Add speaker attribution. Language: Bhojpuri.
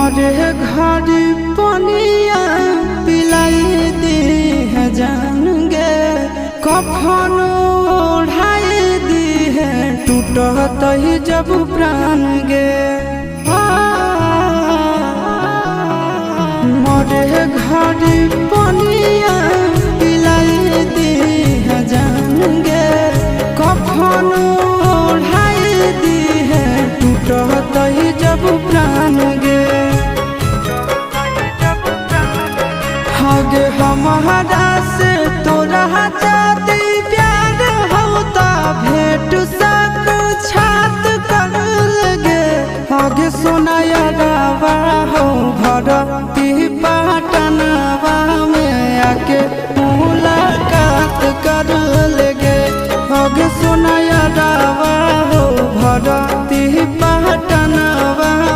Speaker 1: मोरे घर पनिया पिलाई दी है जान गे, कफन ओढ़ाई दी है टूटत ही जब प्राण गे। मोरे घर पनिया पिलाई दी है जान गे, कफन ओढ़ाई दी है टूटत ही जब प्राण गे। हगे हमारा से तोरा जाती प्यार होता भेंट साक्षात कर लगे। हगे सोनाया रावा हो भरती पाटनवा में आके मुलाकात कर लगे। हगे सोनाया रावा हो भरती